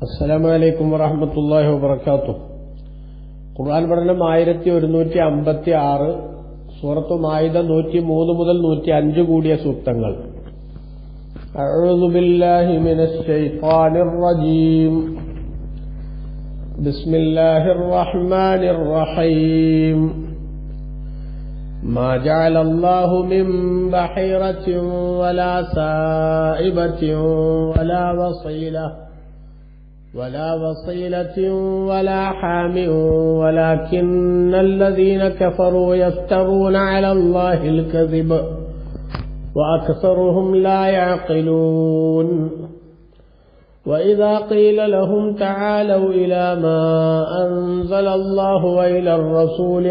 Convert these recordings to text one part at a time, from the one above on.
അസ്സലാമു അലൈക്കും വറഹ്മത്തുള്ളാഹി വബറകാതുഹു. ഖുർആൻ പഠനം 1156, സൂറത്തു മാഇദ 103 മുതൽ 105 കൂടിയ സൂക്തങ്ങൾ. അഊദു ബില്ലാഹി മിനശ് ശൈത്വാനിർ റജീം. ബിസ്മില്ലാഹിർ റഹ്മാനിർ റഹീം. ما جعل الله من بحيرة ولا سائبة ولا وصيلة ولا حام ولكن الذين كفروا يفترون على الله الكذب وأكثرهم لا يعقلون. وإذا قيل لهم تعالوا إلى ما أنزل الله وإلى الرسول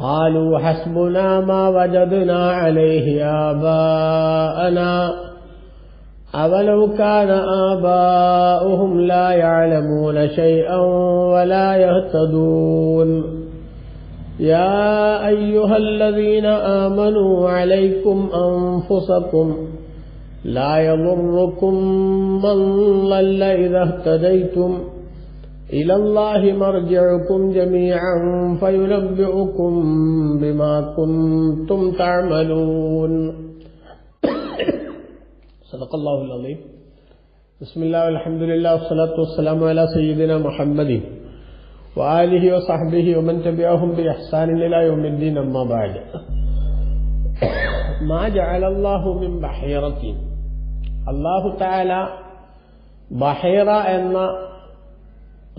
قالوا حسبنا ما وجدنا عليه آباءنا أولو كان آباؤهم لا يعلمون شيئا ولا يهتدون. يا أيها الذين آمنوا عليكم أنفسكم لا يضركم من ضل إذا اهتديتم إلى الله مرجعكم جميعا فينبئكم بما كنتم تعملون. صدق الله العظيم. بسم الله والحمد لله والصلاة والسلام على سيدنا محمد وآله وصحبه ومن تبعهم بإحسان إلى يوم الدين. أما بعد. ما جعل الله من بحيرة. الله تعالى ബഹീറ എന്ന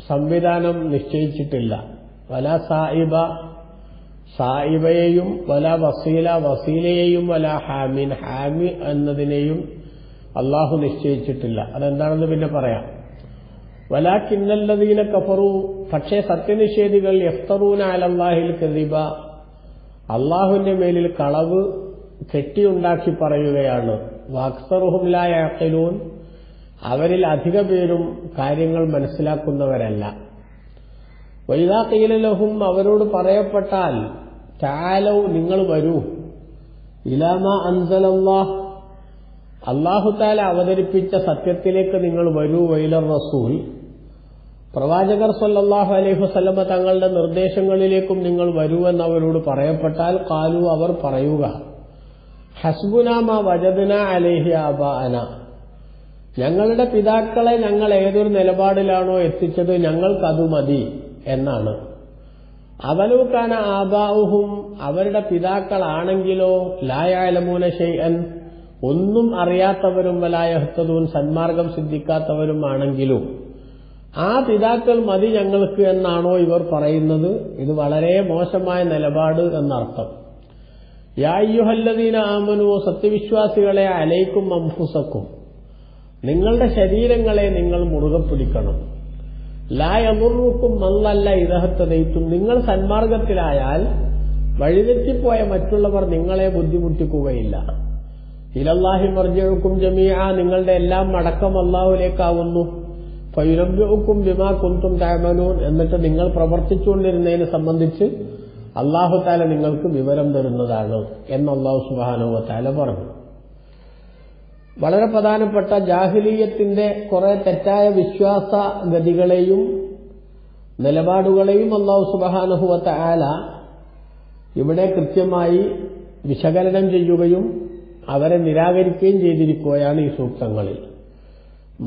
സംവിധാനം നിശ്ചയിച്ചിട്ടില്ല. വല സായിബയെയും വല വസീലയെയും വല ഹാമി എന്നതിനെയും അള്ളാഹു നിശ്ചയിച്ചിട്ടില്ല. അതെന്താണെന്ന് പിന്നെ പറയാം. വലാകിന്നല്ലദീന കഫറു, പക്ഷേ സത്യനിഷേധികൾ യഫ്തറൂന അലല്ലാഹിൽ കദിബ, അള്ളാഹുവിന്റെ മേലിൽ കളവ് കെട്ടിയുണ്ടാക്കി പറയുകയാണ്. വഅക്സറുഹും ലാ യഅഖിലൂൻ, അവരിൽ അധിക പേരും കാര്യങ്ങൾ മനസ്സിലാക്കുന്നവരല്ല. വഇദാ ഖീല ലഹും, അവരോട് പറയപ്പെട്ടാൽ, തആലൗ, നിങ്ങൾ വരൂ, ഇലാ മാ അൻസലല്ലാഹ്, അല്ലാഹു തആല അവതരിപ്പിച്ച സത്യത്തിലേക്ക് നിങ്ങൾ വരൂ, വഇലർ റസൂൽ, പ്രവാചകർ സല്ലല്ലാഹു അലൈഹി വസല്ലമ തങ്ങളുടെ നിർദ്ദേശങ്ങളിലേക്കും നിങ്ങൾ വരൂ എന്നവരോട് പറയപ്പെട്ടാൽ, ഖാലു, അവർ പറയുക, ഹസ്ബുനാ മാ വജദ്നാ അലൈഹി ആബാഅന, ഞങ്ങളുടെ പിതാക്കളെ ഞങ്ങൾ ഏതൊരു നിലപാടിലാണോ എത്തിച്ചത് ഞങ്ങൾക്കത് മതി എന്നാണ്. അവലൂക്കാന ആബാഉഹും, അവരുടെ പിതാക്കളാണെങ്കിലോ, ലാ യഅലമൂന ശൈഅൻ, ഒന്നും അറിയാത്തവരും, വലാ യഹ്തദൂൻ, സന്മാർഗം സിദ്ധിക്കാത്തവരും ആണെങ്കിലും ആ പിതാക്കൾ മതി ഞങ്ങൾക്ക് എന്നാണോ ഇവർ പറയുന്നത്? ഇത് വളരെ മോശമായ നിലപാട് എന്നർത്ഥം. യാ അയ്യുഹല്ലദീന ആമനൂ, സത്യവിശ്വാസികളെ, അലൈക്കും അൻഫുസക്കും, നിങ്ങളുടെ ശരീരങ്ങളെ നിങ്ങൾ മുറുകെ പിടിക്കണം. ലാ യദുറുക്കും മൻ ളല്ല ഇദാ ഹതദൈതും, നിങ്ങൾ സന്മാർഗത്തിലായാൽ വഴിതെറ്റിപ്പോയ മറ്റുള്ളവർ നിങ്ങളെ ബുദ്ധിമുട്ടിക്കുകയില്ല. ഇലല്ലാഹി മർജിഉക്കും ജമീഅ, നിങ്ങളുടെ എല്ലാം മടക്കം അല്ലാഹുവിലേക്കാവുന്നു. ഫയുനബ്ബിഉക്കും ബിമാ കുൻതും തഅമലൂൻ, എന്നിട്ട് നിങ്ങൾ പ്രവർത്തിച്ചുകൊണ്ടിരുന്നതിനെ സംബന്ധിച്ച് അല്ലാഹു തആല നിങ്ങൾക്ക് വിവരം തരുന്നതാണ് എന്ന് അല്ലാഹു സുബ്ഹാനഹു വ തആല പറഞ്ഞു. വളരെ പ്രധാനപ്പെട്ട ജാഹിലിയ്യത്തിന്റെ കുറെ തെറ്റായ വിശ്വാസ ഗതികളെയും നിലപാടുകളെയും അല്ലാഹു സുബ്ഹാനഹു വ തആല ഇവിടെ കൃത്യമായി വിശകലനം ചെയ്യുകയും അവരെ നിരാകരിക്കുകയും ചെയ്തിരിക്കുകയാണ് ഈ സൂക്തങ്ങളിൽ.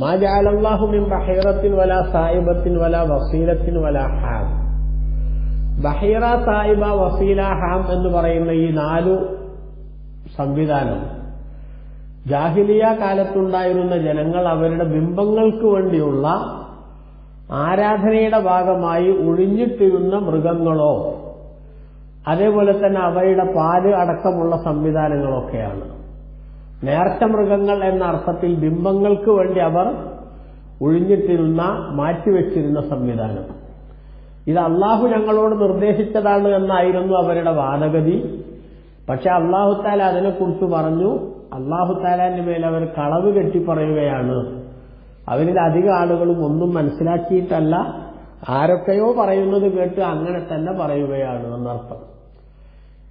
മാ ജഅലല്ലാഹു മിൻ ബഹീറത്തിൻ വലാ സായിബത്തിൻ വലാ വസീലത്തിൻ വലാ ഹാം. ബഹീറ, സായിബ, വസീല, ഹാം എന്ന് പറയുന്ന ഈ 4 സംവിധാനം ജാഹിലിയ കാലത്തുണ്ടായിരുന്ന ജനങ്ങൾ അവരുടെ ബിംബങ്ങൾക്ക് വേണ്ടിയുള്ള ആരാധനയുടെ ഭാഗമായി ഒഴിഞ്ഞിട്ടിരുന്ന മൃഗങ്ങളോ അതേപോലെ തന്നെ അവയുടെ പാല് അടക്കമുള്ള സംവിധാനങ്ങളൊക്കെയാണ്. നേർച്ച മൃഗങ്ങൾ എന്ന അർത്ഥത്തിൽ ബിംബങ്ങൾക്ക് വേണ്ടി അവർ ഒഴിഞ്ഞിട്ടിരുന്ന, മാറ്റിവെച്ചിരുന്ന സംവിധാനം. ഇത് അള്ളാഹു ഞങ്ങളോട് നിർദ്ദേശിച്ചതാണ് എന്നായിരുന്നു അവരുടെ വാദഗതി. പക്ഷെ അള്ളാഹു തആല അതിനെക്കുറിച്ച് പറഞ്ഞു, അള്ളാഹു തആലാന്റെ മേൽ അവർ കളവ് കെട്ടി പറയുകയാണ്. അവരിൽ അധിക ആളുകളും ഒന്നും മനസ്സിലാക്കിയിട്ടല്ല, ആരൊക്കെയോ പറയുന്നത് കേട്ട് അങ്ങനെ തന്നെ പറയുകയാണ് എന്നർത്ഥം.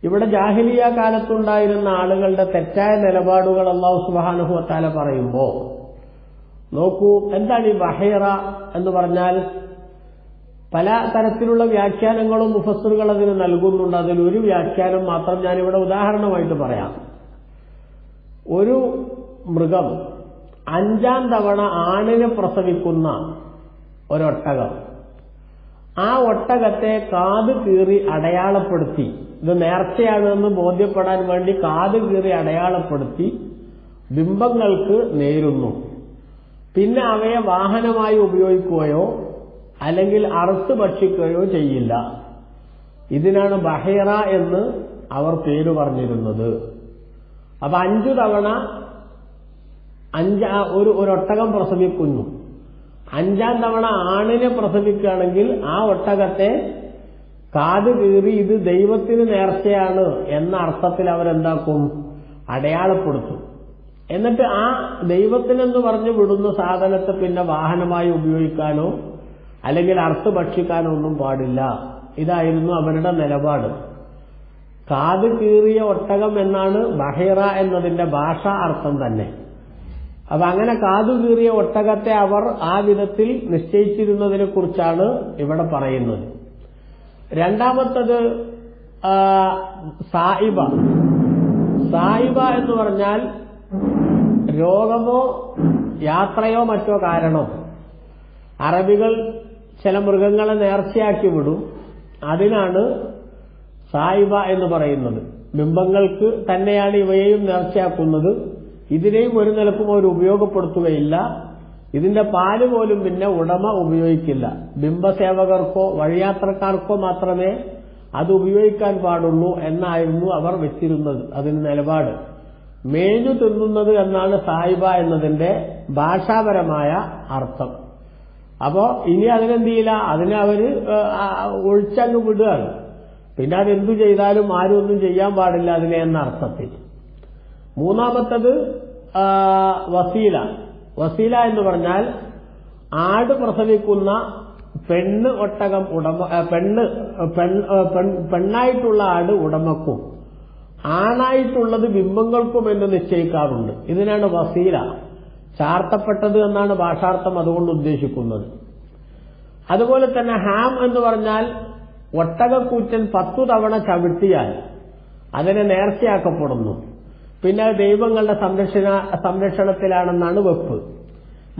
ഇവിടെ ജാഹിലിയ കാലത്തുണ്ടായിരുന്ന ആളുകളുടെ തെറ്റായ നിലപാടുകൾ അല്ലാഹു സുബ്ഹാനഹു വ തആല പറയുമ്പോൾ നോക്കൂ, എന്താണ് ഈ ബഹീറ എന്ന് പറഞ്ഞാൽ? പല തരത്തിലുള്ള വ്യാഖ്യാനങ്ങളും മുഫസ്സിറുകൾ അതിന് നൽകുന്നുണ്ട്. അതിലൊരു വ്യാഖ്യാനം മാത്രം ഞാനിവിടെ ഉദാഹരണമായിട്ട് പറയാം. ഒരു മൃഗം 5ാം തവണ ആണിനെ പ്രസവിക്കുന്ന ഒരൊട്ടകം, ആ ഒട്ടകത്തെ കാത് കീറി അടയാളപ്പെടുത്തി, ഇത് നേർച്ചയാണ് എന്ന് ബോധ്യപ്പെടാൻ വേണ്ടി കാത് കീറി അടയാളപ്പെടുത്തി ബിംബങ്ങൾക്ക് നേരുന്നു. പിന്നെ അവയെ വാഹനമായി ഉപയോഗിക്കുകയോ അല്ലെങ്കിൽ അറുത്ത് ഭക്ഷിക്കുകയോ ചെയ്യില്ല. ഇതിനാണ് ബഹീറ എന്ന് അവർ പേര് പറഞ്ഞിരുന്നത്. അപ്പൊ 5 തവണ ഒരൊട്ടകം പ്രസവിക്കുന്നു. 5ാം തവണ ആണിനെ പ്രസവിക്കുകയാണെങ്കിൽ ആ ഒട്ടകത്തെ കാത് കീറി ഇത് ദൈവത്തിന് നേർച്ചയാണ് എന്ന അർത്ഥത്തിൽ അവരെന്താക്കും? അടയാളപ്പെടുത്തും. എന്നിട്ട് ആ ദൈവത്തിനെന്ന് പറഞ്ഞു വിടുന്ന സാധനത്തെ പിന്നെ വാഹനമായി ഉപയോഗിക്കാനോ അല്ലെങ്കിൽ അറുത്ത് ഭക്ഷിക്കാനോ ഒന്നും പാടില്ല. ഇതായിരുന്നു അവരുടെ നിലപാട്. കാത് കീറിയ ഒട്ടകം എന്നാണ് ബഹീറ എന്നതിന്റെ ഭാഷാ അർത്ഥം തന്നെ. അപ്പൊ അങ്ങനെ കാതു കീറിയ ഒട്ടകത്തെ അവർ ആ വിധത്തിൽ നിശ്ചയിച്ചിരുന്നതിനെ കുറിച്ചാണ് ഇവിടെ പറയുന്നത്. രണ്ടാമത്തത് സായിബ. സായിബ എന്ന് പറഞ്ഞാൽ രോഗമോ യാത്രയോ മറ്റോ കാരണം അറബികൾ ചില മൃഗങ്ങളെ നേർച്ചയാക്കി വിടും. അതിനാണ് സായിബ എന്ന് പറയുന്നത്. ബിംബങ്ങൾക്ക് തന്നെയാണ് ഇവയെയും നേർച്ചയാക്കുന്നത്. ഇതിനെയും ഒരു നിലക്കും അവർ ഉപയോഗപ്പെടുത്തുകയില്ല. ഇതിന്റെ പാല് പോലും പിന്നെ ഉടമ ഉപയോഗിക്കില്ല. ബിംബസേവകർക്കോ വഴിയാത്രക്കാർക്കോ മാത്രമേ അത് ഉപയോഗിക്കാൻ പാടുള്ളൂ എന്നായിരുന്നു അവർ വെച്ചിരുന്നത്. അതിന് നിലപാട് മേഞ്ഞു തിന്നുന്നത് എന്നാണ് സായിബ എന്നതിന്റെ ഭാഷാപരമായ അർത്ഥം. അപ്പോ ഇനി അതിനെന്ത് ചെയ്യില്ല, അതിനെ അവര് ഒഴിച്ചങ്ങ് വിടുകയാണ്. പിന്നെ അതെന്തു ചെയ്താലും ആരും ഒന്നും ചെയ്യാൻ പാടില്ല അതിനെ എന്ന അർത്ഥത്തിൽ. മൂന്നാമത്തത് വസീല. വസീല എന്ന് പറഞ്ഞാൽ ആട് പ്രസവിക്കുന്ന പെണ്ണ് ഒട്ടകം പെണ്ണായിട്ടുള്ള ആട് ഉടമക്കും ആണായിട്ടുള്ളത് ബിംബങ്ങൾക്കും എന്ന് നിശ്ചയിക്കാറുണ്ട്. ഇതിനാണ് വസീല, ചാർത്തപ്പെട്ടത് എന്നാണ് ഭാഷാർത്ഥം അതുകൊണ്ട് ഉദ്ദേശിക്കുന്നത്. അതുപോലെ തന്നെ ഹാം എന്ന് പറഞ്ഞാൽ ഒട്ടകക്കൂറ്റൻ 10 തവണ ചവിട്ടിയാൽ അതിനെ നേർച്ചയാക്കപ്പെടുന്നു. പിന്നെ ദൈവങ്ങളുടെ സംരക്ഷണത്തിലാണെന്നാണ് വെപ്പ്.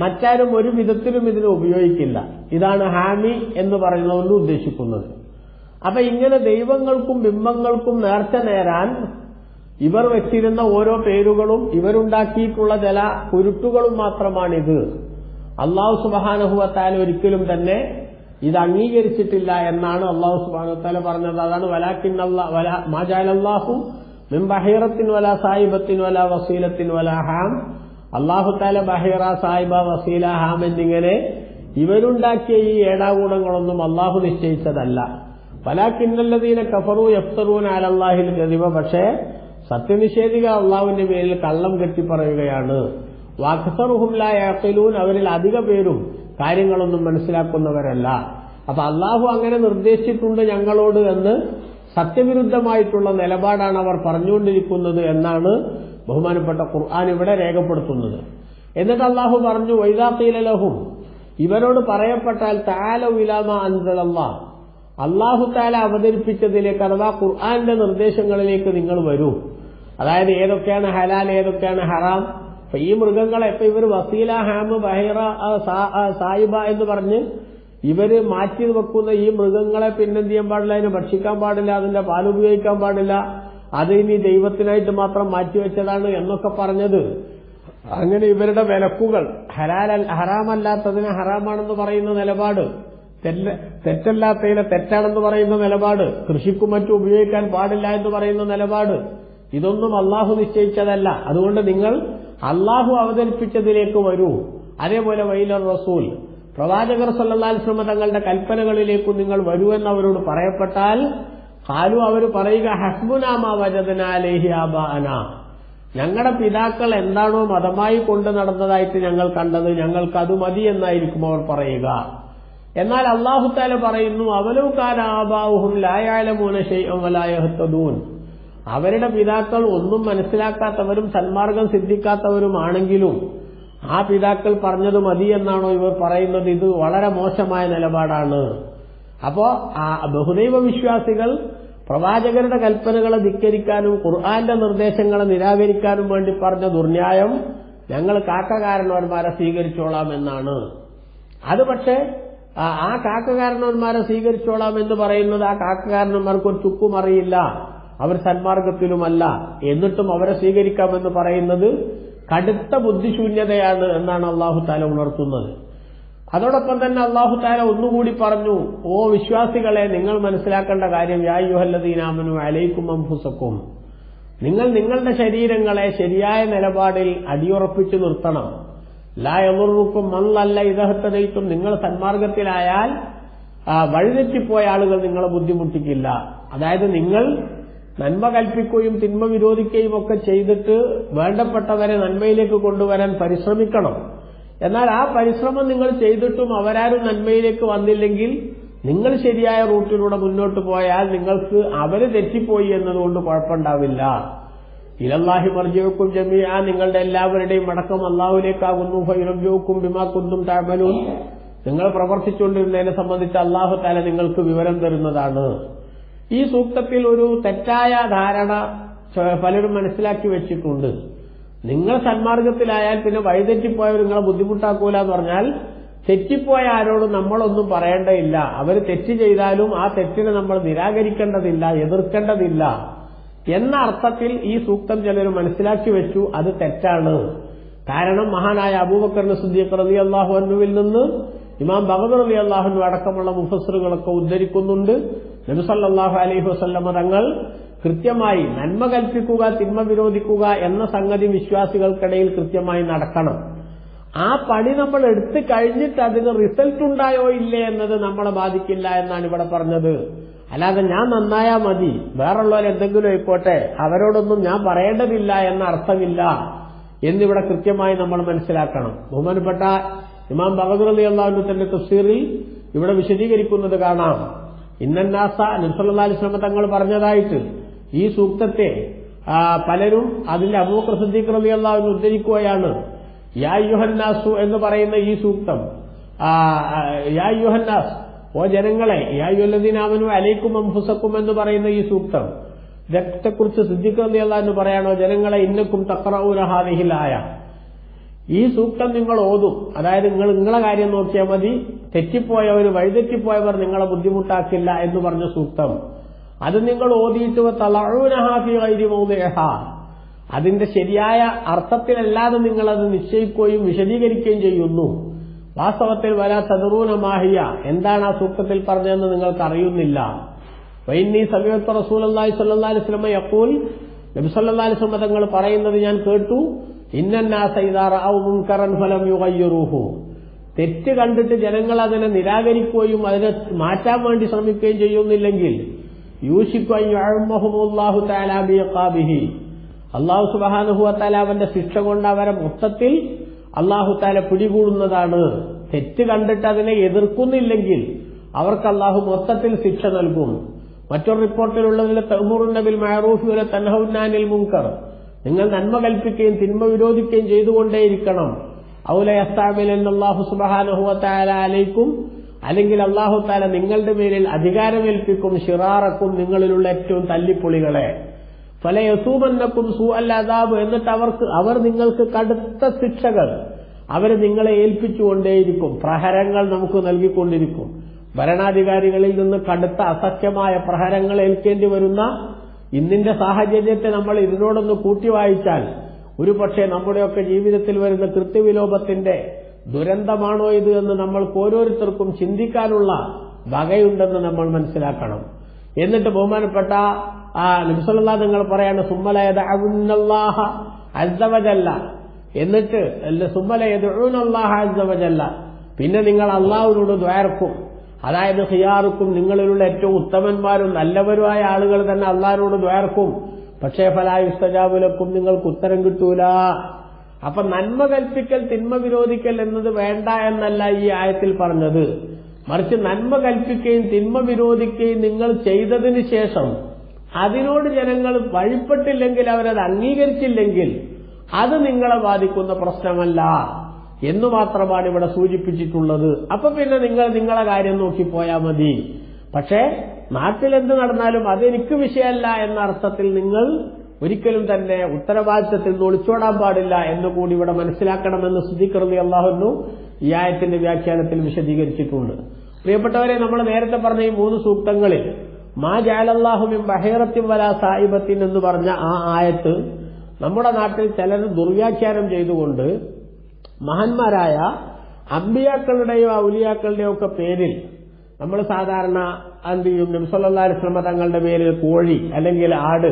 മറ്റാരും ഒരു വിധത്തിലും ഇതിനെ ഉപയോഗിക്കില്ല. ഇതാണ് ഹാമി എന്ന് പറയുന്നതുകൊണ്ട് ഉദ്ദേശിക്കുന്നത്. അപ്പൊ ഇങ്ങനെ ദൈവങ്ങൾക്കും ബിംബങ്ങൾക്കും നേർച്ച നേരാൻ ഇവർ വെച്ചിരുന്ന ഓരോ പേരുകളും ഇവരുണ്ടാക്കിയിട്ടുള്ള ചില കുരുട്ടുകളും മാത്രമാണിത്. അല്ലാഹു സുബ്ഹാനഹു വ തആല ഒരിക്കലും തന്നെ ഇത് അംഗീകരിച്ചിട്ടില്ല എന്നാണ് അല്ലാഹു സുബ്ഹാനഹു വ തആല പറഞ്ഞത്. അതാണ് മാ ജഅലല്ലാഹു മിൻ ബഹീറത്തിൻ വലാ സായിബത്തിൻ വലാ വസീലത്തിൻ വലാ ഹാം. അല്ലാഹു തആല ബഹീറ, സായിബ, വസീല, ഹാം എന്നിങ്ങനെ ഇവരുണ്ടാക്കിയ ഈ ഏടാകൂടങ്ങളൊന്നും അല്ലാഹു നിശ്ചയിച്ചതല്ല. വലാകിന്നല്ലദീന കഫറൂ യഫ്തറൂന അലല്ലാഹിൽ കദിബ. പക്ഷേ സത്യനിഷേധികൾ അള്ളാഹുവിന്റെ പേരിൽ കള്ളം കെട്ടിപ്പറയുകയാണ്. വഅക്സറുഹും ലാ യഅഖിലൂൻ. അവരിൽ അധിക പേരും കാര്യങ്ങളൊന്നും മനസ്സിലാക്കുന്നവരല്ല. അപ്പൊ അള്ളാഹു അങ്ങനെ നിർദ്ദേശിച്ചിട്ടുണ്ട് ഞങ്ങളോട് എന്ന് സത്യവിരുദ്ധമായിട്ടുള്ള നിലപാടാണ് അവർ പറഞ്ഞുകൊണ്ടിരിക്കുന്നത് എന്നാണ് ബഹുമാനപ്പെട്ട ഖുർആൻ ഇവിടെ രേഖപ്പെടുത്തുന്നത്. എന്നിട്ട് അള്ളാഹു പറഞ്ഞു, വൈദാ ഖീല ലഹും, ഇവരോട് പറയപ്പെട്ടാൽ തആലൗ ഇലാ മാ അൻസലല്ലാഹ്, അല്ലാഹു തആല അവതരിപ്പിച്ചതിലേക്ക് അഥവാ ഖുർആന്റെ നിർദ്ദേശങ്ങളിലേക്ക് നിങ്ങൾ വരൂ. അതായത് ഏതൊക്കെയാണ് ഹലാൽ, ഏതൊക്കെയാണ് ഹറാം. അപ്പൊ ഈ മൃഗങ്ങളെ ഇപ്പൊ ഇവർ വസീല, ഹാം, ബഹീറ, സായിബ എന്ന് പറഞ്ഞ് ഇവര് മാറ്റി വെക്കുന്ന ഈ മൃഗങ്ങളെ പിന്നെന്ത് ചെയ്യാൻ പാടില്ല, അതിനെ ഭക്ഷിക്കാൻ പാടില്ല, അതിന്റെ പാൽ ഉപയോഗിക്കാൻ പാടില്ല, അത് ഇനി ദൈവത്തിനായിട്ട് മാത്രം മാറ്റിവെച്ചതാണ് എന്നൊക്കെ പറഞ്ഞത്. അങ്ങനെ ഇവരുടെ വിലക്കുകൾ ഹറാമല്ലാത്തതിനെ ഹറാമാണെന്ന് പറയുന്ന നിലപാട്, തെറ്റല്ലാത്തതിനെ തെറ്റാണെന്ന് പറയുന്ന നിലപാട്, കൃഷിക്കും മറ്റും ഉപയോഗിക്കാൻ പാടില്ല എന്ന് പറയുന്ന നിലപാട്, ഇതൊന്നും അള്ളാഹു നിശ്ചയിച്ചതല്ല. അതുകൊണ്ട് നിങ്ങൾ അള്ളാഹു അവതരിപ്പിച്ചതിലേക്ക് വരൂ. അതേപോലെ വൈലർ റസൂൽ, പ്രവാചകർ സല്ലല്ലാഹു അലൈഹി വസല്ലം തങ്ങളുടെ കൽപ്പനകളിലേക്കും നിങ്ങൾ വരൂ എന്ന് അവരോട് പറയപ്പെട്ടാൽ ഖാലു, അവർ പറയുക, ഹസ്ബുനാ മാ വജദ്നാ അലൈഹി ആബാഅനാ, ഞങ്ങളുടെ പിതാക്കൾ എന്താണോ മതമായി കൊണ്ട് നടന്നതായിട്ട് ഞങ്ങൾ കണ്ടത് ഞങ്ങൾക്ക് അത് മതി എന്നായിരിക്കും അവർ പറയുക. എന്നാൽ അല്ലാഹു തആല പറയുന്നു, അവലൗ കാന ആബാഉഹും ലാ യഅലമൂന ശൈഅൻ വലാ യഹ്തദൂൻ, അവരുടെ പിതാക്കൾ ഒന്നും മനസ്സിലാക്കാത്തവരും സന്മാർഗം സിദ്ധിക്കാത്തവരുമാണെങ്കിലും ആ പിതാക്കൾ പറഞ്ഞത് മതി എന്നാണോ ഇവർ പറയുന്നത്? ഇത് വളരെ മോശമായ നിലപാടാണ്. അപ്പോ ആ ബഹുദൈവ വിശ്വാസികൾ പ്രവാചകരുടെ കൽപ്പനകളെ ധിക്കരിക്കാനും ഖുർആന്റെ നിർദ്ദേശങ്ങളെ നിരാകരിക്കാനും വേണ്ടി പറഞ്ഞ ദുർന്യായം ഞങ്ങൾ കാക്കകാരണവന്മാരെ സ്വീകരിച്ചോളാം എന്നാണ്. അത് പക്ഷേ ആ കാക്കകാരണവന്മാരെ സ്വീകരിച്ചോളാം എന്ന് പറയുന്നത് ആ കാക്കകാരണന്മാർക്ക് ഒരു ചുക്കും അറിയില്ല, അവർ സന്മാർഗത്തിലുമല്ല, എന്നിട്ടും അവരെ സ്വീകരിക്കാമെന്ന് പറയുന്നത് കടുത്ത ബുദ്ധിശൂന്യതയാണ് എന്നാണ് അല്ലാഹു തആല ഉണർത്തുന്നത്. അതോടൊപ്പം തന്നെ അല്ലാഹു തആല ഒന്നുകൂടി പറഞ്ഞു, ഓ വിശ്വാസികളെ, നിങ്ങൾ മനസ്സിലാക്കേണ്ട കാര്യം, യാ അയ്യുഹല്ലദീന ആമനൂ അലൈക്കും അൻഫുസക്കും, നിങ്ങൾ നിങ്ങളുടെ ശരീരങ്ങളെ ശരിയായ നിലപാടിൽ അടിയുറപ്പിച്ചു നിർത്തണം. ലാ യദുറുക്കും മൻ ളല്ല ഇദാ ഹതദൈതും, നിങ്ങൾ സന്മാർഗത്തിലായാൽ വഴിതെറ്റിപ്പോയ ആളുകൾ നിങ്ങളെ ബുദ്ധിമുട്ടിക്കില്ല. അതായത് നിങ്ങൾ നന്മ കൽപ്പിക്കുകയും തിന്മ വിരോധിക്കുകയും ഒക്കെ ചെയ്തിട്ട് വേണ്ടപ്പെട്ടവരെ നന്മയിലേക്ക് കൊണ്ടുവരാൻ പരിശ്രമിക്കണം. എന്നാൽ ആ പരിശ്രമം നിങ്ങൾ ചെയ്തിട്ടും അവരാരും നന്മയിലേക്ക് വന്നില്ലെങ്കിൽ നിങ്ങൾ ശരിയായ റൂട്ടിലൂടെ മുന്നോട്ട് പോയാൽ നിങ്ങൾക്ക് അവര് തെറ്റിപ്പോയി എന്നതുകൊണ്ട് കുഴപ്പമുണ്ടാവില്ല. ഇലല്ലാഹി മർജിഉക്കും ജമീഅ, നിങ്ങളുടെ എല്ലാവരുടെയും മടക്കം അല്ലാഹുവിലേക്കാകുന്നു. ഫയുനബ്ബിഉക്കും ബിമാ കുന്തും തഅമലൂൻ, നിങ്ങൾ പ്രവർത്തിച്ചുകൊണ്ടിരുന്നതിനെ സംബന്ധിച്ച് അല്ലാഹു തആല നിങ്ങൾക്ക് വിവരം തരുന്നതാണ്. ഈ സൂക്തത്തിൽ ഒരു തെറ്റായ ധാരണ പലരും മനസ്സിലാക്കി വെച്ചിട്ടുണ്ട്. നിങ്ങൾ സന്മാർഗത്തിലായാൽ പിന്നെ വഴിതെറ്റിപ്പോയവർ നിങ്ങളെ ബുദ്ധിമുട്ടാക്കൂല എന്ന് പറഞ്ഞാൽ തെറ്റിപ്പോയ ആരോടും നമ്മളൊന്നും പറയേണ്ടതില്ല. അവർ തെറ്റ് ചെയ്താലും ആ തെറ്റിനെ നമ്മൾ നിരാകരിക്കേണ്ടതില്ല, എതിർക്കേണ്ടതില്ല എന്ന അർത്ഥത്തിൽ ഈ സൂക്തം ചിലർ മനസ്സിലാക്കി വെച്ചു. അത് തെറ്റാണ്. കാരണം മഹാനായ അബൂബക്കർ സിദ്ദീഖ് റളിയല്ലാഹു അൻഹുവിൽ നിന്ന് ഇമാം ബഗവി റളിയല്ലാഹു അൻഹു അടക്കമുള്ള മുഫസ്സിറുകളൊക്കെ ഉദ്ധരിക്കുന്നുണ്ട്, നബി സല്ലല്ലാഹു അലൈഹി വസല്ലമ തങ്ങൾ കൃത്യമായി നന്മ കൽപ്പിക്കുക തിന്മ വിരോധിക്കുക എന്ന സംഗതി വിശ്വാസികൾക്കിടയിൽ കൃത്യമായി നടക്കണം. ആ പണി നമ്മൾ എടുത്തു കഴിഞ്ഞിട്ട് അതിന് റിസൾട്ട് ഉണ്ടായോ ഇല്ലേ എന്നത് നമ്മളെ ബാധിക്കില്ല എന്നാണ് ഇവിടെ പറഞ്ഞത്. അല്ലാതെ ഞാൻ നന്നായാ മതി, വേറുള്ളവർ എന്തെങ്കിലും ആയിക്കോട്ടെ, അവരോടൊന്നും ഞാൻ പറയേണ്ടതില്ല എന്ന അർത്ഥമില്ല എന്നിവിടെ കൃത്യമായി നമ്മൾ മനസ്സിലാക്കണം. ബഹുമാനപ്പെട്ട ഇമാം ബഗവി റളിയല്ലാഹു അൻഹു തന്റെ തഫ്സീറിൽ ഇവിടെ വിശദീകരിക്കുന്നത് കാണാം. ഇന്നന്നാസ, നബി സല്ലല്ലാഹു അലൈഹി വസല്ലം തങ്ങൾ പറഞ്ഞതായിട്ട് ഈ സൂക്തത്തെ പലരും അതിന്റെ അബൂബക്കർ സിദ്ദീഖ് റളിയല്ലാഹു അൻഹു ഉദ്ധരിക്കുകയാണ്. യാ അയ്യുഹന്നാസു എന്ന് പറയുന്ന ഈ സൂക്തം, യാ അയ്യുഹന്നാസ്, ഓ ജനങ്ങളെ, യാ അയ്യുഹല്ലദീന ആമനൂ അലൈക്കും അൻഫുസക്കും എന്ന് പറയുന്ന ഈ സൂക്തം ഇതേക്കുറിച്ച് സിദ്ദീഖ് റളിയല്ലാഹു അൻഹു പറയാണോ, ജനങ്ങളെ ഇന്നക്കും തഖറഊന ഹാദിഹിൽ ആയ, ഈ സൂക്തം നിങ്ങൾ ഓതും. അതായത് നിങ്ങളെ കാര്യം നോക്കിയാൽ മതി, തെറ്റിപ്പോയവർ വഴിതെറ്റിപ്പോയവർ നിങ്ങളെ ബുദ്ധിമുട്ടാക്കില്ല എന്ന് പറഞ്ഞ സൂക്തം അത് നിങ്ങൾ ഓതിയിട്ട് തളഊനഹാ ഫീ ഗൈരി മൗദിഇഹാ, അതിന്റെ ശരിയായ അർത്ഥത്തിലല്ലാതെ നിങ്ങളത് നിശ്ചയിക്കുകയും വിശദീകരിക്കുകയും ചെയ്യുന്നു. വാസ്തവത്തിൽ വലാ തദറൂന മാഹിയ, എന്താണ് ആ സൂക്തത്തിൽ പറഞ്ഞതെന്ന് നിങ്ങൾക്ക് അറിയുന്നില്ല. വഇന്നീ സമീഅതു റസൂലുള്ളാഹി സ്വല്ലല്ലാഹു അലൈഹി വസല്ലം യഖൂൽ, നബി സല്ലല്ലാഹു അലൈഹി വസല്ലം തങ്ങൾ പറയുന്നത് ഞാൻ കേട്ടു, ഇന്നന്നാസ ഇദാ റഅൗ മുൻകറൻ ഫലം യുഗയ്യിറൂഹു, തെറ്റ് കണ്ടിട്ട് ജനങ്ങൾ അതിനെ നിരാകരിക്കുകയും അതിനെ മാറ്റാൻ വേണ്ടി ശ്രമിക്കുകയും ചെയ്യുന്നില്ലെങ്കിൽ യൂശിക്കു അൻ യുഅമ്മഹുമുല്ലാഹു തആല ബിഇഖാബിഹി, അല്ലാഹു സുബ്ഹാനഹു വ തആല അവന്റെ ശിക്ഷ കൊണ്ട് അവരെ മൊത്തത്തിൽ അല്ലാഹു തആല പിടികൂടുന്നതാണ്. തെറ്റ് കണ്ടിട്ട് അതിനെ എതിർക്കുന്നില്ലെങ്കിൽ അവർക്ക് അല്ലാഹു മൊത്തത്തിൽ ശിക്ഷ നൽകും. മറ്റൊരു റിപ്പോർട്ടിലുള്ളതിൽ തഅ്മുറുന ബിൽ മഅറൂഫി വ തൻഹൗന അനിൽ മുൻകർ, നിങ്ങൾ നന്മ കൽപ്പിക്കുകയും തിന്മ വിരോധിക്കുകയും ചെയ്തുകൊണ്ടേയിരിക്കണം. ഔല യസ്തഅമിലന്ന അല്ലാഹു സുബ്ഹാനഹു വ തആല അലൈക്കും, അല്ലെങ്കിൽ അല്ലാഹു തആല നിങ്ങളുടെ മേലിൽ അധികാരമേൽപ്പിക്കും ശിറാറക്കും, നിങ്ങളിലുള്ള ഏറ്റവും തല്ലിപ്പൊളികളെ. ഫലയസൂമന്നക്കും സൂഅൽ അദാബ്, എന്നിട്ട് അവർ നിങ്ങൾക്ക് കടുത്ത ശിക്ഷകൾ അവർ നിങ്ങളെ ഏൽപ്പിച്ചുകൊണ്ടേയിരിക്കും, പ്രഹരങ്ങൾ നമുക്ക് നൽകിക്കൊണ്ടിരിക്കും. ഭരണാധികാരികളിൽ നിന്ന് കടുത്ത അസഖ്യമായ പ്രഹരങ്ങൾ ഏൽക്കേണ്ടി വരുന്ന ഇന്നിന്റെ സാഹചര്യത്തെ നമ്മൾ ഇതിനോടൊന്ന് കൂട്ടി വായിച്ചാൽ ഒരുപക്ഷെ നമ്മുടെയൊക്കെ ജീവിതത്തിൽ വരുന്ന കൃത്യവിലോപത്തിന്റെ ദുരന്തമാണോ ഇത് എന്ന് നമ്മൾക്ക് ഓരോരുത്തർക്കും ചിന്തിക്കാനുള്ള വകയുണ്ടെന്ന് നമ്മൾ മനസ്സിലാക്കണം. എന്നിട്ട് ബഹുമാനപ്പെട്ട നബി സല്ലല്ലാഹു അലൈഹി വസല്ലം പറയാണ്, സുമ്മല യദഉനല്ലാഹ അസ്സ വജല്ല, എന്നിട്ട് സുമ്മല യദഉനല്ലാഹ അസ്സ വജല്ല, പിന്നെ നിങ്ങൾ അല്ലാഹുവിനോട് ദുആർക്കും. അതായത് ഖിയാറുക്കും, നിങ്ങളിലുള്ള ഏറ്റവും ഉത്തമന്മാരും നല്ലവരുമായ ആളുകൾ തന്നെ അല്ലാഹുവിനോട് ദുആർക്കും. പക്ഷേ ഫലാ യുസ്തജാബു ലക്കും, നിങ്ങൾക്ക് ഉത്തരം കിട്ടൂല. അപ്പൊ നന്മ കൽപ്പിക്കൽ തിന്മ വിരോധിക്കൽ എന്നത് വേണ്ട എന്നല്ല ഈ ആയത്തിൽ പറഞ്ഞത്. മറിച്ച് നന്മ കൽപ്പിക്കുകയും തിന്മ വിരോധിക്കുകയും നിങ്ങൾ ചെയ്തതിന് ശേഷം അതിനോട് ജനങ്ങൾ വഴിപ്പെട്ടില്ലെങ്കിൽ, അവരത് അംഗീകരിച്ചില്ലെങ്കിൽ അത് നിങ്ങളെ ബാധിക്കുന്ന പ്രശ്നമല്ല. എന്നു മാത്രമാണ് ഇവിടെ സൂചിപ്പിച്ചിട്ടുള്ളത്. അപ്പൊ പിന്നെ നിങ്ങൾ നിങ്ങളെ കാര്യം നോക്കി പോയാൽ മതി. പക്ഷേ നാട്ടിലെന്ത് നടന്നാലും അതെനിക്ക് വിഷയമല്ല എന്ന അർത്ഥത്തിൽ നിങ്ങൾ ഒരിക്കലും തന്നെ ഉത്തരവാദിത്തത്തിൽ നിന്ന് ഒളിച്ചോടാൻ പാടില്ല എന്ന് കൂടി ഇവിടെ മനസ്സിലാക്കണമെന്ന് സിദ്ദീഖ് റളിയല്ലാഹു അൻഹു ഈ ആയത്തിന്റെ വ്യാഖ്യാനത്തിൽ വിശദീകരിച്ചിട്ടുണ്ട്. പ്രിയപ്പെട്ടവരെ, നമ്മൾ നേരത്തെ പറഞ്ഞ ഈ 3 സൂക്തങ്ങളിൽ മാ ജഅലല്ലാഹു മിൻ ബഹീറത്തിൻ വലാ സായിബത്തിൻ എന്ന് പറഞ്ഞ ആ ആയത്ത് നമ്മുടെ നാട്ടിൽ ചിലർ ദുർവ്യാഖ്യാനം ചെയ്തുകൊണ്ട് മഹാന്മാരായ അമ്പിയാക്കളുടെയോ ഔലിയാക്കളുടെയോ ഒക്കെ പേരിൽ നമ്മൾ സാധാരണ എന്ത് ചെയ്യും, നബി സല്ലല്ലാഹു അലൈഹി വസല്ലം തങ്ങളുടെ പേരിൽ കോഴി അല്ലെങ്കിൽ ആട്,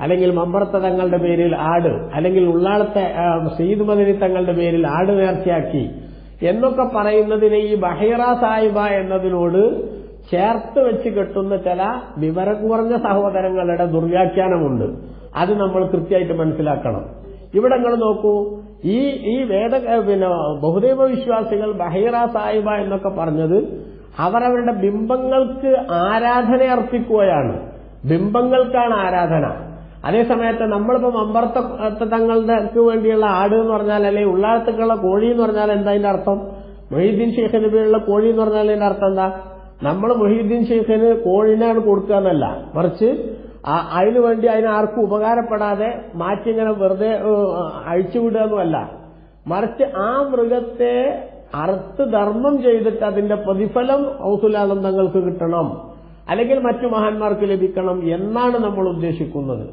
അല്ലെങ്കിൽ മമ്പറത്ത തങ്ങളുടെ പേരിൽ ആട്, അല്ലെങ്കിൽ ഉള്ളാളത്തെ സയ്യിദ് മദനി തങ്ങളുടെ പേരിൽ ആട് നേർച്ചയാക്കി എന്നൊക്കെ പറയുന്നതിനെ ഈ ബഹീറ സാഹിബ എന്നതിനോട് ചേർത്ത് വെച്ച് കെട്ടുന്ന ചില വിവരം കുറഞ്ഞ സഹോദരങ്ങളുടെ ദുർവ്യാഖ്യാനമുണ്ട്. അത് നമ്മൾ കൃത്യമായിട്ട് മനസ്സിലാക്കണം. ഇവിടെ നിങ്ങൾ നോക്കൂ, ഈ ബഹുദൈവ വിശ്വാസികൾ ബഹീറ സാഹിബ എന്നൊക്കെ പറഞ്ഞത് അവരവരുടെ ബിംബങ്ങൾക്ക് ആരാധന അർപ്പിക്കുകയാണ്. ബിംബങ്ങൾക്കാണ് ആരാധന. അതേസമയത്ത് നമ്മളിപ്പോ മമ്പർത്ത തങ്ങൾക്ക് വേണ്ടിയുള്ള ആട് എന്ന് പറഞ്ഞാൽ, അല്ലെങ്കിൽ ഉള്ളാഴത്തേക്കുള്ള കോഴി എന്ന് പറഞ്ഞാൽ എന്താ അതിന്റെ അർത്ഥം? മൊഹീദ്ദീൻ ഷെയ്ഖിന് പേരുള്ള കോഴി എന്ന് പറഞ്ഞാൽ അതിന്റെ അർത്ഥം എന്താ? നമ്മൾ മൊഹീദ്ദീൻ ഷെയ്ഖിന് കോഴിനാണ് കൊടുക്കുക എന്നല്ല, മറിച്ച് അതിനുവേണ്ടി അതിനാർക്കും ഉപകാരപ്പെടാതെ മാറ്റി ഇങ്ങനെ വെറുതെ അഴിച്ചുവിടുക എന്നുമല്ല, മറിച്ച് ആ മൃഗത്തെ അറുത്ത് ധർമ്മം ചെയ്തിട്ട് അതിന്റെ പ്രതിഫലം ഔസുലാലം തങ്ങൾക്ക് കിട്ടണം, അല്ലെങ്കിൽ മറ്റു മഹാന്മാർക്ക് ലഭിക്കണം എന്നാണ് നമ്മൾ ഉദ്ദേശിക്കുന്നത്.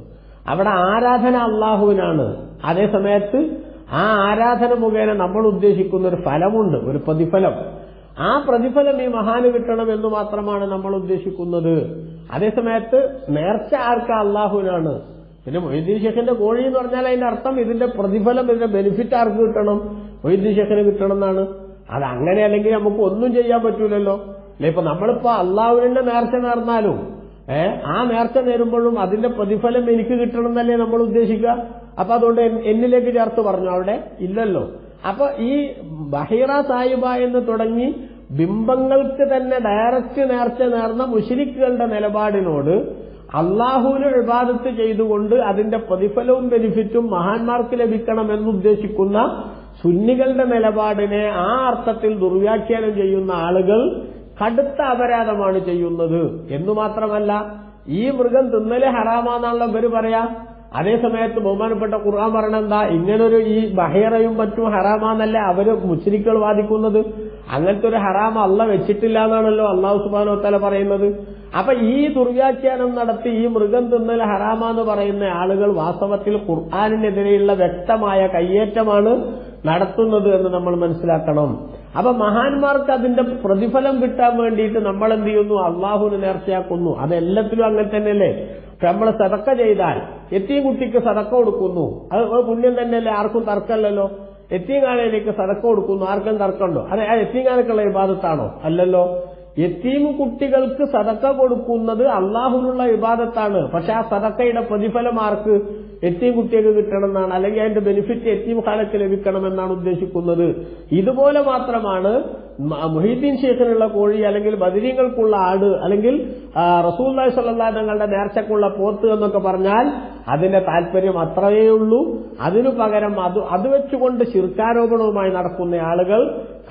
അവിടെ ആരാധന അള്ളാഹുവിനാണ്. അതേസമയത്ത് ആ ആരാധന മുഖേന നമ്മൾ ഉദ്ദേശിക്കുന്ന ഒരു ഫലമുണ്ട്, ഒരു പ്രതിഫലം. ആ പ്രതിഫലം ഈ മഹാന് കിട്ടണം എന്ന് മാത്രമാണ് നമ്മൾ ഉദ്ദേശിക്കുന്നത്. അതേസമയത്ത് നേർച്ച ആർക്ക അള്ളാഹുവിനാണ്. പിന്നെ മൊഹീദ്ദീൻ ഷെയ്ഖിന്റെ കോഴി എന്ന് പറഞ്ഞാൽ അതിന്റെ അർത്ഥം ഇതിന്റെ പ്രതിഫലം, ഇതിന്റെ ബെനിഫിറ്റ് ആർക്ക് കിട്ടണം? മൊഹീദ്ദീൻ ഷെയ്ഖിന് കിട്ടണം എന്നാണ്. അത് അങ്ങനെ അല്ലെങ്കിൽ നമുക്ക് ഒന്നും ചെയ്യാൻ പറ്റൂലല്ലോ. അല്ലെ, ഇപ്പൊ നമ്മളിപ്പോ അള്ളാഹുവിന്റെ നേർച്ച നേർന്നാലും ആ നേർച്ച നേരുമ്പോഴും അതിന്റെ പ്രതിഫലം എനിക്ക് കിട്ടണം എന്നല്ലേ നമ്മൾ ഉദ്ദേശിക്കുക. അപ്പൊ അതുകൊണ്ട് എന്നിലേക്ക് ചേർത്ത് പറഞ്ഞു അവിടെ ഇല്ലല്ലോ. അപ്പൊ ഈ ബഹീറ സാഹിബ എന്ന് തുടങ്ങി ബിംബങ്ങൾക്ക് തന്നെ ഡയറക്റ്റ് നേർച്ച നേർന്ന മുശ്രിക്കുകളുടെ നിലപാടിനോട് അള്ളാഹുവിന് ഇബാദത്ത് ചെയ്തുകൊണ്ട് അതിന്റെ പ്രതിഫലവും ബെനിഫിറ്റും മഹാന്മാർക്ക് ലഭിക്കണമെന്നുദ്ദേശിക്കുന്ന സുന്നികളുടെ നിലപാടിനെ ആ അർത്ഥത്തിൽ ദുർവ്യാഖ്യാനം ചെയ്യുന്ന ആളുകൾ കടുത്ത അപരാധമാണ് ചെയ്യുന്നത്. എന്നു മാത്രമല്ല, ഈ മൃഗം തിന്നല് ഹറാമാന്നാണല്ലോ ഇവര് പറയാ. അതേസമയത്ത് ബഹുമാനപ്പെട്ട ഖുർആൻ പറയണെന്താ, ഇങ്ങനൊരു ഈ ബഹീറയും മറ്റും ഹറാമാന്നല്ല അവര് മുശ്രിക്കുകൾ വാദിക്കുന്നത്. അങ്ങനത്തെ ഒരു ഹറാം അള്ളാഹ് വെച്ചിട്ടില്ല എന്നാണല്ലോ അള്ളാഹു സുബ്ഹാനഹു വ തആല പറയുന്നത്. അപ്പൊ ഈ ദുർവ്യാഖ്യാനം നടത്തി ഈ മൃഗം തിന്നൽ ഹറാമാന്ന് പറയുന്ന ആളുകൾ വാസ്തവത്തിൽ ഖുർആനിനെതിരെയുള്ള വ്യക്തമായ കയ്യേറ്റമാണ് നടത്തുന്നത് എന്ന് നമ്മൾ മനസ്സിലാക്കണം. അപ്പൊ മഹാന്മാർക്ക് അതിന്റെ പ്രതിഫലം കിട്ടാൻ വേണ്ടിയിട്ട് നമ്മൾ എന്ത് ചെയ്യുന്നു? അള്ളാഹുവിന് നേർച്ചയാക്കുന്നു. അതെല്ലാത്തിലും അങ്ങനെ തന്നെയല്ലേ. നമ്മൾ സദക്ക ചെയ്താൽ എത്തീം കുട്ടിക്ക് സദക്ക കൊടുക്കുന്നു, അത് പുണ്യം തന്നെയല്ലേ, ആർക്കും തർക്കമല്ലല്ലോ. എത്തീംഖാനയിലേക്ക് സദക്ക കൊടുക്കുന്നു, ആർക്കും തർക്കമുണ്ടോ? അതെ, ആ എത്തീംഖാനക്കുള്ള ഇബാദത്താണോ? അല്ലല്ലോ. യതീം കുട്ടികൾക്ക് സദക്ക കൊടുക്കുന്നത് അള്ളാഹുവിനുള്ള ഇബാദത്താണ്. പക്ഷെ ആ സദക്കയുടെ പ്രതിഫലം ആർക്ക്? യതീം കുട്ടികൾക്ക് കിട്ടണമെന്നാണ്, അല്ലെങ്കിൽ അതിന്റെ ബെനിഫിറ്റ് യതീംഖാനയ്ക്ക് ലഭിക്കണമെന്നാണ് ഉദ്ദേശിക്കുന്നത്. ഇതുപോലെ മാത്രമാണ് മുഹീദ്ദീൻ ഷെയ്ഖിനുള്ള കോഴി, അല്ലെങ്കിൽ ബദരീങ്ങൾക്കുള്ള ആട്, അല്ലെങ്കിൽ റസൂലുള്ളാഹി സ്വല്ലല്ലാഹു അലൈഹി വസല്ലം തങ്ങളുടെ നേർച്ചക്കുള്ള പോത്ത് എന്നൊക്കെ പറഞ്ഞാൽ അതിന്റെ താല്പര്യം അത്രയേ ഉള്ളൂ. അതിനു പകരം അത് വെച്ചുകൊണ്ട് ശിർക്കാരോപണവുമായി നടക്കുന്ന ആളുകൾ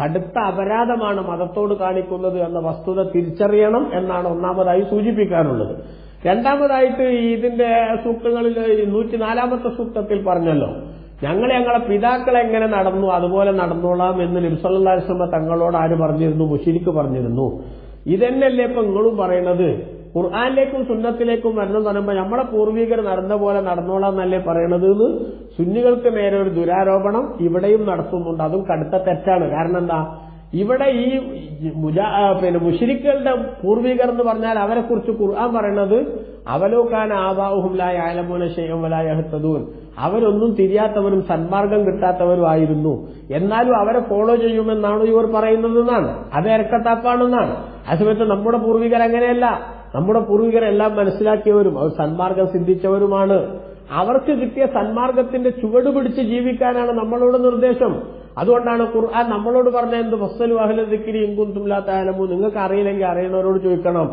കടുത്ത അപരാധമാണ് മതത്തോട് കാണിക്കുന്നത് എന്ന വസ്തുത തിരിച്ചറിയണം എന്നാണ് ഒന്നാമതായി സൂചിപ്പിക്കാനുള്ളത്. രണ്ടാമതായിട്ട് ഇതിന്റെ സൂക്തങ്ങളിൽ 104-ാമത്തെ സൂക്തത്തിൽ പറഞ്ഞല്ലോ, ഞങ്ങളെ പിതാക്കൾ എങ്ങനെ നടന്നു അതുപോലെ നടന്നോളാം എന്ന് നബി സല്ലല്ലാഹു അലൈഹി വസല്ലം തങ്ങളോട് ആര് പറഞ്ഞിരുന്നു? മുശ്രിക്ക് പറഞ്ഞിരുന്നു. ഇതന്നെയല്ലേ ഇപ്പൊ നിങ്ങളും പറയുന്നത്? ഖുർആനിലേക്കും സുന്നത്തിലേക്കും വരണം പറയുമ്പോൾ നമ്മളെ പൂർവികർ നടന്ന പോലെ നടന്നോളാം എന്നല്ലേ പറയണത് എന്ന് സുന്നികൾക്ക് നേരെ ഒരു ദുരാരോപണം ഇവിടെയും നടത്തുന്നുണ്ട്. അതും കടുത്ത തെറ്റാണ്. കാരണം എന്താ, ഇവിടെ ഈ മുശ്രിക്കുകളുടെ പൂർവികർ എന്ന് പറഞ്ഞാൽ അവരെ കുറിച്ച് ഖുർആൻ പറയുന്നത് അവലോകാന ആബാഉഹും ലാ യഅലമൂന ശൈഅൻ വലാ യഹ്തദൂൻ, അവരൊന്നും തിരിയാത്തവരും സന്മാർഗം കിട്ടാത്തവരും ആയിരുന്നു, എന്നാലും അവരെ ഫോളോ ചെയ്യുമെന്നാണ് ഇവർ പറയുന്നത് എന്നാണ്. അത് ഇരക്കത്താപ്പാണെന്നാണ്. അതേസമയത്ത് നമ്മുടെ പൂർവികർ അങ്ങനെയല്ല. നമ്മുടെ പൂർവികരെല്ലാം മനസ്സിലാക്കിയവരും അവർ സന്മാർഗം സിദ്ധിച്ചവരുമാണ്. അവർക്ക് കിട്ടിയ സന്മാർഗത്തിന്റെ ചുവട് പിടിച്ച് ജീവിക്കാനാണ് നമ്മളോട് നിർദ്ദേശം. അതുകൊണ്ടാണ് ഖുർആൻ നമ്മളോട് പറഞ്ഞ എന്ത് ഫസ്സലു അഹ്ല ദിക്രി ഇൻ കുൻതും ലാ തഅലമൂൻ, നിങ്ങൾക്ക് അറിയില്ലെങ്കിൽ അറിയണവരോട് ചോദിക്കണം.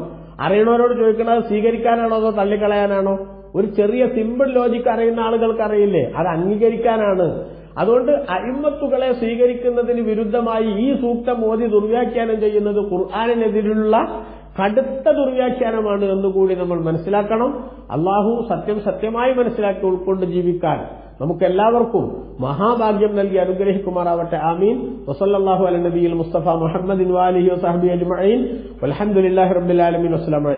അറിയണവരോട് ചോദിക്കണത് സ്വീകരിക്കാനാണോ അതോ തള്ളിക്കളയാനാണോ? ഒരു ചെറിയ സിമ്പിൾ ലോജിക്ക് അറിയുന്ന ആളുകൾക്ക് അറിയില്ലേ, അത് അംഗീകരിക്കാനാണ്. അതുകൊണ്ട് അയിമ്മത്തുകളെ സ്വീകരിക്കുന്നതിന് വിരുദ്ധമായി ഈ സൂക്തം ഓതി ദുർവ്യാഖ്യാനം ചെയ്യുന്നത് ഖുർആനിനെതിരുള്ള കടുത്ത ദുർവ്യാഖ്യാനമാണ് എന്നുകൂടി നമ്മൾ മനസ്സിലാക്കണം. അള്ളാഹു സത്യം സത്യമായി മനസ്സിലാക്കി ഉൾക്കൊണ്ട് ജീവിക്കാൻ നമുക്കെല്ലാവർക്കും മഹാഭാഗ്യം നൽകി അനുഗ്രഹിക്കുമാറാവട്ടെ. ആമീൻ. വസല്ലല്ലാഹു അലാ നബിയിൽ മുസ്തഫ മുഹമ്മദിൻ വആലിഹി വസഹ്ബിഹി അജ്മഈൻ. വൽഹംദുലില്ലാഹി റബ്ബിൽ ആലമീൻ. അസ്സലാമു അലൈക്കും.